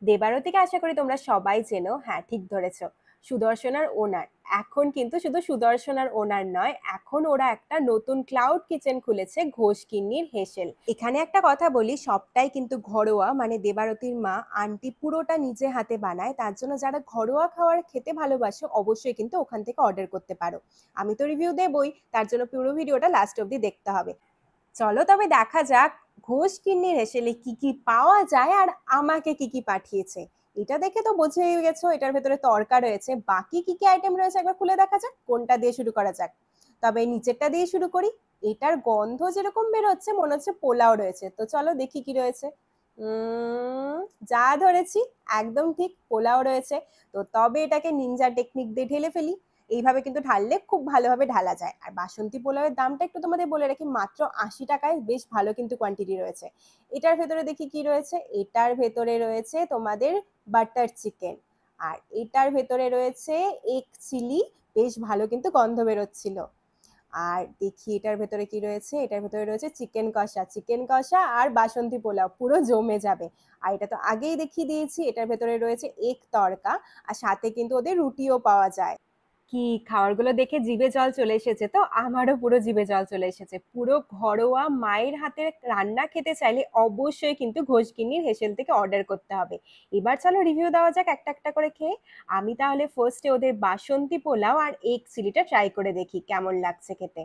দেবারতীকে আশা করি তোমরা সবাই চেনো। হ্যাঁ, ঠিক ধরেছ, সুদর্শন আর ওনার। এখন কিন্তু শুধু সুদর্শন আর ওনার নয়, এখন ওরা একটা নতুন ক্লাউড কিচেন খুলেছে, ঘোষকিন্নির হেসেল। এখানে একটা কথা বলি, সবটাই কিন্তু ঘরোয়া, মানে দেবারতীর মা আন্টি পুরোটা নিজে হাতে বানায়। তার জন্য যারা ঘরোয়া খাবার খেতে ভালোবাসো অবশ্যই কিন্তু ওখান থেকে অর্ডার করতে পারো। আমি তো রিভিউ দেবই, তার জন্য পুরো ভিডিওটা লাস্ট অবধি দেখতে হবে। চলো তবে দেখা যাক ঘোষকিন্নির হেসেলে কি কি পাওয়া যায় আর আমাকে কি কি পাঠিয়েছে। এটা দেখে তো বুঝেই গেছো এটার ভেতরে তরকা রয়েছে। বাকি কি কি আইটেম রয়েছে একবার খুলে দেখা যাক। কোনটা দিয়ে শুরু করা যাক? তবে নিচেরটা দিয়ে শুরু করি। এটার গন্ধ যেরকম বেরোচ্ছে মনে হচ্ছে পোলাও রয়েছে, তো চলো দেখি কি রয়েছে। যা ধরেছি একদম ঠিক, পোলাও রয়েছে। তো তবে এটাকে নিনজা টেকনিক দিয়ে ঢেলে ফেলি। এইভাবে কিন্তু ঢাললে খুব ভালোভাবে ঢালা যায়। আর বাসন্তী পোলাওয়ের দামটা একটু তোমাদের বলে রাখি, মাত্র ৮০ টাকায় বেশ ভালো কিন্তু কোয়ান্টিটি রয়েছে। এটার ভেতরে দেখি কি রয়েছে। এটার ভেতরে রয়েছে তোমাদের বাটার চিকেন, আর এটার ভেতরে রয়েছে এগ চিলি, বেশ ভালো কিন্তু গন্ধ বেরোচ্ছিল। আর দেখি এটার ভেতরে কি রয়েছে। এটার ভেতরে রয়েছে চিকেন কষা, চিকেন কষা আর বাসন্তী পোলাও, পুরো জমে যাবে। আর এটা তো আগেই দেখিয়ে দিয়েছি। এটার ভেতরে রয়েছে এগ তড়কা, আর সাথে কিন্তু ওদের রুটিও পাওয়া যায়। কি খাবারগুলো দেখে জিভে জল চলে এসেছে, তো আমারও পুরো জিভে জল চলে এসেছে। পুরো ঘরোয়া মায়ের হাতের রান্না খেতে চাইলে অবশ্যই কিন্তু ঘোষকিন্নির হেসেল থেকে অর্ডার করতে হবে। এবার চলো রিভিউ দেওয়া যাক একটা একটা করে খেয়ে। আমি তাহলে ফার্স্টে ওদের বাসন্তী পোলাও আর এগ চিলিটা ট্রাই করে দেখি কেমন লাগছে খেতে।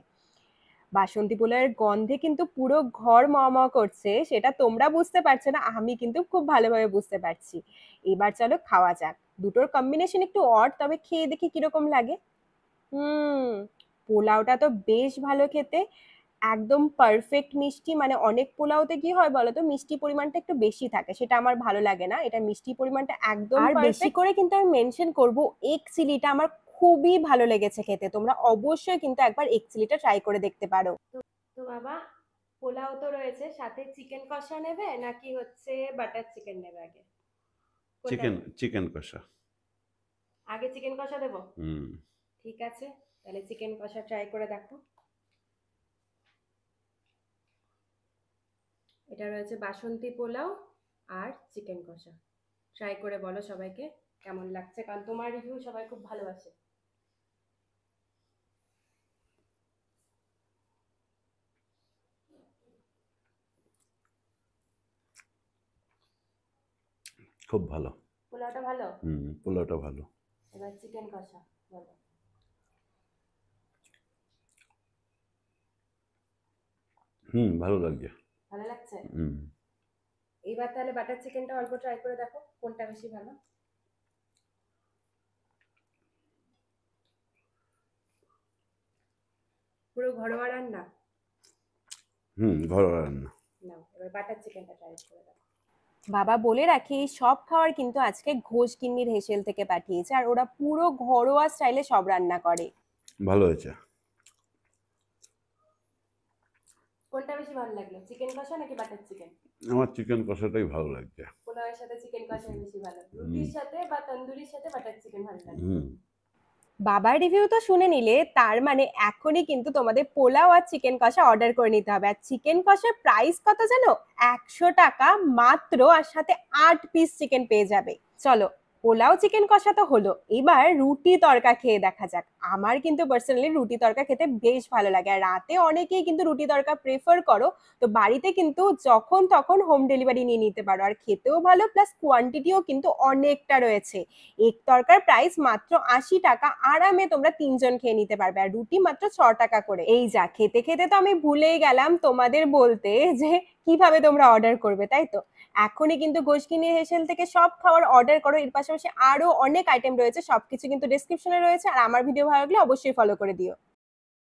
বাসন্তী পোলাওয়ের গন্ধে কিন্তু পুরো ঘর ম ম করছে, সেটা তোমরা বুঝতে পারছো না, আমি কিন্তু খুব ভালোভাবে বুঝতে পারছি। এবার চলো খাওয়া যাক। দুটোর কম্বিনেশন একটু অড, তবে খেয়ে দেখি কিরকম লাগে। পোলাওটা তো বেশ ভালো খেতে, একদম পারফেক্ট মিষ্টি। মানে অনেক পোলাওতে কি হয় বলতো, মিষ্টি পরিমাণটা একটু বেশি থাকে, সেটা আমার ভালো লাগে না। এটা মিষ্টি পরিমাণটা একদম আর বেশি করে কিন্তু আমি মেনশন করব, এগ চিলিটা আমার খুবই ভালো লেগেছে খেতে। তোমরা অবশ্যই কিন্তু একবার এগ চিলিটা ট্রাই করে দেখতে পারো। তো বাবা, পোলাও তো রয়েছে, সাথে চিকেন কষা নেবে নাকি হচ্ছে বাটার চিকেন নেবে? আগে চিকেন চিকেন কষা। আগে চিকেন কষা দেবো? ঠিক আছে, তাহলে চিকেন কষা ট্রাই করে দেখো। এটা রয়েছে বাসন্তী পোলাও আর চিকেন কষা। ট্রাই করে বলো সবাইকে কেমন লাগছে, কারণ তোমার রিভিউ সবাই খুব ভালোবাসে। খুব ভালো। পোলাওটা ভালো? পোলাওটা ভালো। এবার চিকেন কষা বলো। ভালো লাগছে। ভালো লাগছে? এবার তাহলে বাটার চিকেনটা অল্প ট্রাই করে দেখো, কোনটা বেশি ভালো। পুরো ঘরোয়া রান্না? ঘরোয়া রান্না। নাও এবার বাটার চিকেনটা ট্রাই করে দেখো। বাবা বলে রাখি, সব খাবার কিন্তু আজকে ঘোষকিন্নির হেসেল থেকে পাঠিয়েছে, আর ওরা পুরো ঘরোয়া স্টাইলে সব রান্না করে। ভালো হয়েছে। কোনটা বেশি ভালো লাগলো, চিকেন কষা নাকি বাটার চিকেন? আমার চিকেন কষাটাই ভালো লাগছে। পোলাওয়ের সাথে চিকেন কষাই বেশি ভালো, রুটির সাথে বা তন্দুরির সাথে বাটার চিকেন ভালো লাগে। বাবার রিভিউ তো শুনে নিলে, তার মানে এখনই কিন্তু তোমাদের পোলাও আর চিকেন কষা অর্ডার করে নিতে হবে। আর চিকেন কষার প্রাইস কত জানো? ১০০ টাকা মাত্র, আর সাথে ৮ পিস চিকেন পেয়ে যাবে। চলো, পোলাও চিকেন কষা তো হলো, এবার রুটি তড়কা খেয়ে দেখা যাক। আমার কিন্তু পার্সোনালি রুটি তড়কা খেতে বেশ ভালো লাগে, আর রাতে অনেকেই কিন্তু রুটি তড়কা প্রেফার করো। তো বাড়িতে কিন্তু যখন তখন হোম ডেলিভারি নিয়ে নিতে পারো, আর খেতেও ভালো, প্লাস কোয়ান্টিটিও কিন্তু অনেকটা রয়েছে। এক তরকার প্রাইস মাত্র ৮০ টাকা, আরামে তোমরা ৩ জন খেয়ে নিতে পারবে, আর রুটি মাত্র ৬ টাকা করে। এই যা, খেতে খেতে তো আমি ভুলেই গেলাম তোমাদের বলতে যে কিভাবে তোমরা অর্ডার করবে, তাই তো? এখনই কিন্তু ঘোষকিন্নির হেসেল থেকে সব খাবার অর্ডার করো। এর পাশাপাশি আরো অনেক আইটেম রয়েছে, সবকিছু কিন্তু ডেসক্রিপশনে রয়েছে। আর আমার ভিডিও ভালো লাগলে অবশ্যই ফলো করে দিও।